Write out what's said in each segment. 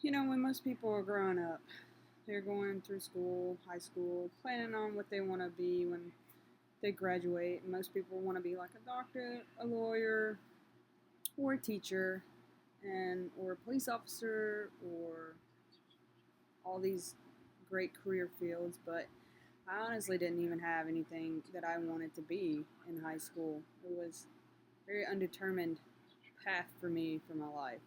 When most people are growing up, they're going through school, high school, planning on what they want to be when they graduate. Most people want to be like a doctor, a lawyer, or a teacher, or a police officer, or all these great career fields. But I honestly didn't even have anything that I wanted to be in high school. It was a very undetermined path for me for my life.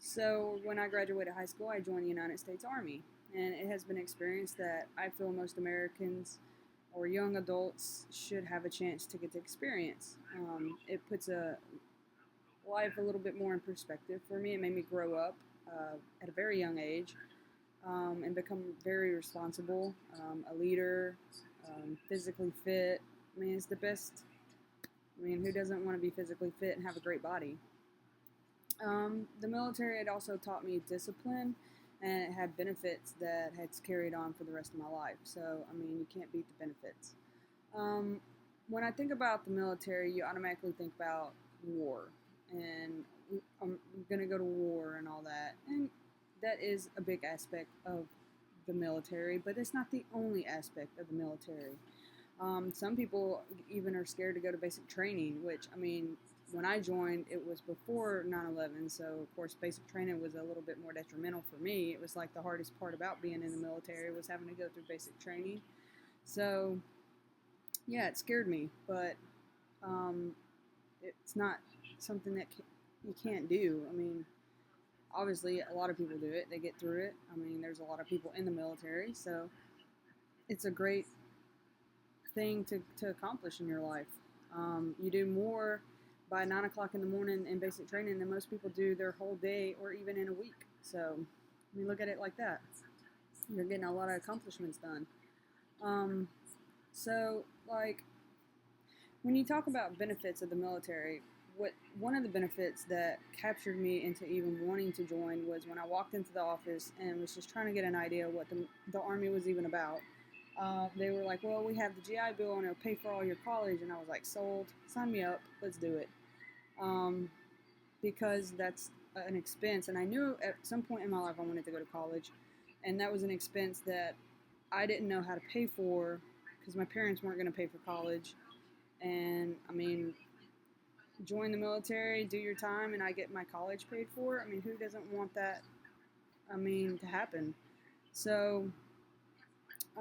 So when I graduated high school, I joined the United States Army, and it has been an experience that I feel most Americans or young adults should have a chance to get to experience. It puts a life a little bit more in perspective for me. It made me grow up at a very young age and become very responsible, a leader, physically fit. I mean, it's the best. I mean, who doesn't want to be physically fit and have a great body? The military had also taught me discipline, and it had benefits that had carried on for the rest of my life. So, I mean, you can't beat the benefits. Um, when I think about the military, you automatically think about war, and I'm going to go to war and all that. And that is a big aspect of the military, but it's not the only aspect of the military. Some people even are scared to go to basic training, which, I mean, when I joined, it was before 9/11, so of course, basic training was a little bit more detrimental for me. It was like the hardest part about being in the military was having to go through basic training. So, yeah, it scared me, but um, it's not something that you can't do. I mean, obviously, a lot of people do it, they get through it. I mean, there's a lot of people in the military, so it's a great thing to accomplish in your life. You do more by 9 o'clock in the morning in basic training than most people do their whole day or even in a week. So, I mean, look at it like that. You're getting a lot of accomplishments done. Um, so, like, when you talk about benefits of the military, what one of the benefits that captured me into even wanting to join was when I walked into the office and was just trying to get an idea of what the Army was even about. They were like, well, we have the GI Bill and it'll pay for all your college. And I was like, sold, sign me up, let's do it. Um, because that's an expense. And I knew at some point in my life I wanted to go to college. And that was an expense that I didn't know how to pay for because my parents weren't going to pay for college. And I mean, join the military, do your time, and I get my college paid for. I mean, who doesn't want that? I mean, to happen. So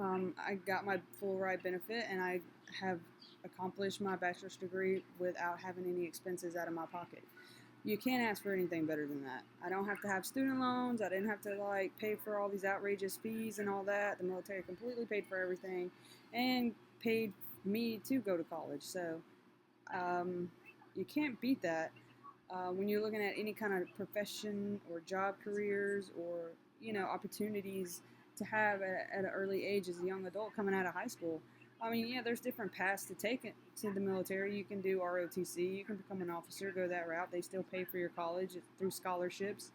I got my full ride benefit, and I have accomplished my bachelor's degree without having any expenses out of my pocket. You can't ask for anything better than that. I don't have to have student loans. I didn't have to like pay for all these outrageous fees and all that. The military completely paid for everything, and paid me to go to college. So um, you can't beat that. When you're looking at any kind of profession or job careers or opportunities to have at an early age as a young adult coming out of high school. I mean, yeah, there's different paths to take it to the military. You can do ROTC, you can become an officer, go that route. They still pay for your college through scholarships.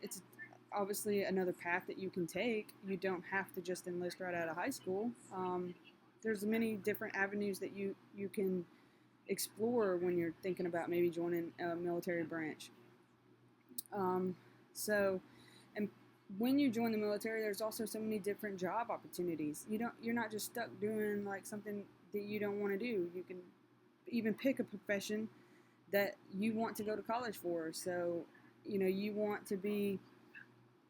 It's obviously another path that you can take. You don't have to just enlist right out of high school. There's many different avenues that you can explore when you're thinking about maybe joining a military branch. Um, so, and when you join the military, there's also so many different job opportunities. You're not just stuck doing like something that you don't want to do. You can even pick a profession that you want to go to college for. So, you want to be,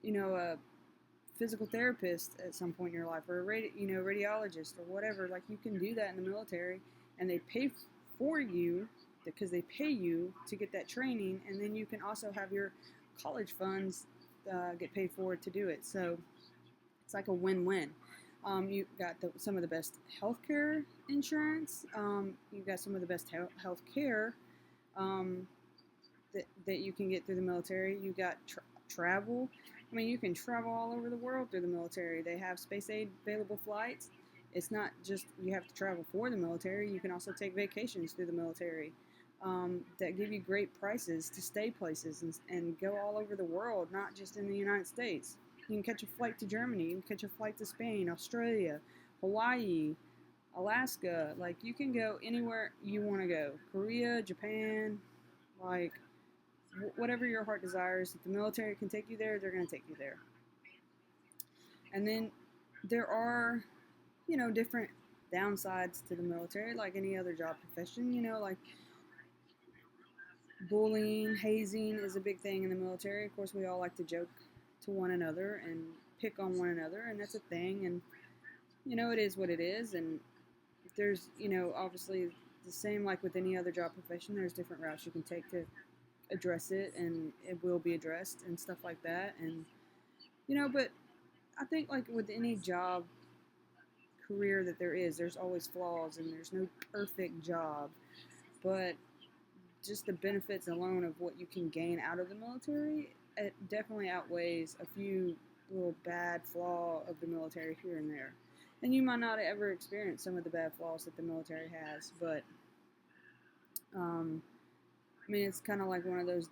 a physical therapist at some point in your life, or a radiologist or whatever. Like you can do that in the military, and they pay for you because they pay you to get that training, and then you can also have your college funds get paid for to do it. So it's like a win-win. You've got some of the best healthcare insurance. You've got some of the best healthcare um, that you can get through the military. You got travel. I mean, you can travel all over the world through the military. They have space aid available flights. It's not just you have to travel for the military. You can also take vacations through the military that give you great prices to stay places and go all over the world, not just in the United States. You can catch a flight to Germany. You can catch a flight to Spain, Australia, Hawaii, Alaska. Like, you can go anywhere you want to go. Korea, Japan, like, whatever your heart desires. If the military can take you there, they're going to take you there. And then there are, different downsides to the military, like any other job profession. Like bullying, hazing is a big thing in the military. Of course, we all like to joke to one another and pick on one another, and that's a thing. And it is what it is. And there's, obviously the same like with any other job profession. There's different routes you can take to address it, and it will be addressed and stuff like that. And but I think like with any job career that there's always flaws, and there's no perfect job. But just the benefits alone of what you can gain out of the military, it definitely outweighs a few little bad flaw of the military here and there. And you might not ever experience some of the bad flaws that the military has, but it's kind of like one of those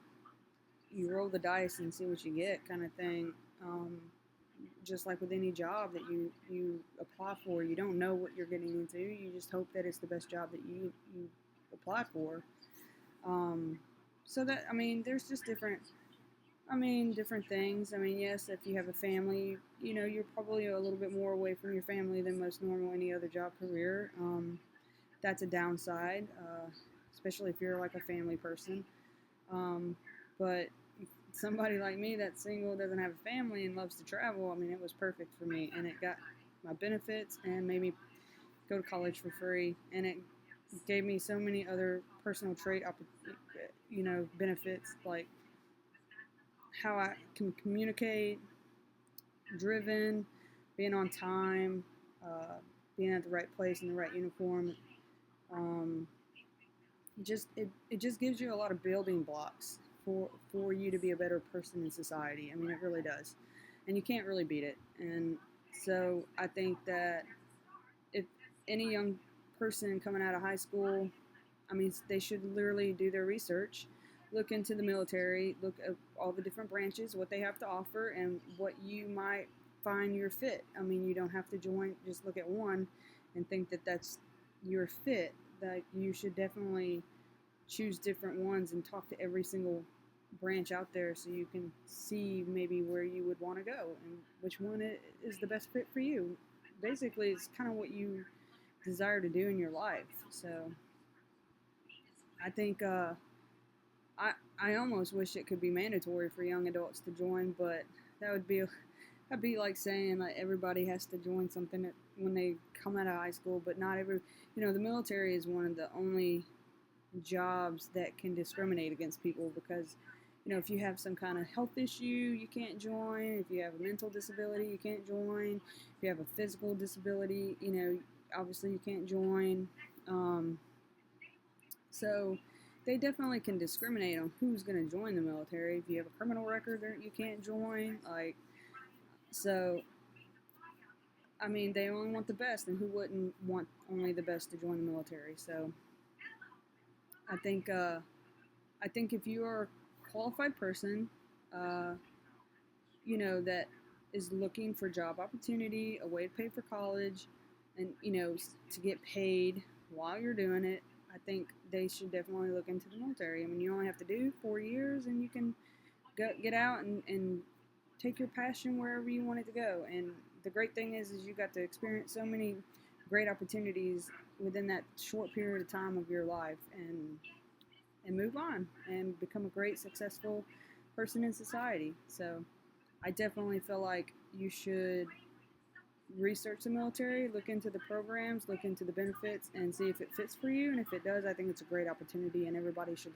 you roll the dice and see what you get kind of thing. Just like with any job that you apply for, you don't know what you're getting into. You just hope that it's the best job that you apply for. So that, there's just different things. Yes, if you have a family, you're probably a little bit more away from your family than most normal any other job career. That's a downside, especially if you're like a family person. But somebody like me that's single, doesn't have a family, and loves to travel, it was perfect for me, and it got my benefits and made me go to college for free, and it gave me so many other personal trait, benefits, like how I can communicate, driven, being on time, being at the right place in the right uniform. It just gives you a lot of building blocks for you to be a better person in society. It really does, and you can't really beat it. And so I think that if any young person coming out of high school, they should literally do their research, look into the military, look at all the different branches, what they have to offer, and what you might find your fit. You don't have to just look at one and think that that's your fit. That you should definitely choose different ones and talk to every single branch out there so you can see maybe where you would want to go and which one is the best fit for you. Basically, it's kind of what you desire to do in your life. So I think I almost wish it could be mandatory for young adults to join, but that'd be like saying like everybody has to join something when they come out of high school. But not every, the military is one of the only jobs that can discriminate against people, because if you have some kind of health issue, you can't join. If you have a mental disability, you can't join. If you have a physical disability, obviously you can't join. So they definitely can discriminate on who's going to join the military. If you have a criminal record, you can't join. So they only want the best, and who wouldn't want only the best to join the military? So I think if you are a qualified person, that is looking for job opportunity, a way to pay for college, and to get paid while you're doing it, I think they should definitely look into the military. You only have to do 4 years, and you can get out and take your passion wherever you want it to go. And the great thing is you got to experience so many great opportunities within that short period of time of your life, and move on and become a great, successful person in society. So I definitely feel like you should research the military, look into the programs, look into the benefits, and see if it fits for you. And if it does, I think it's a great opportunity, and everybody should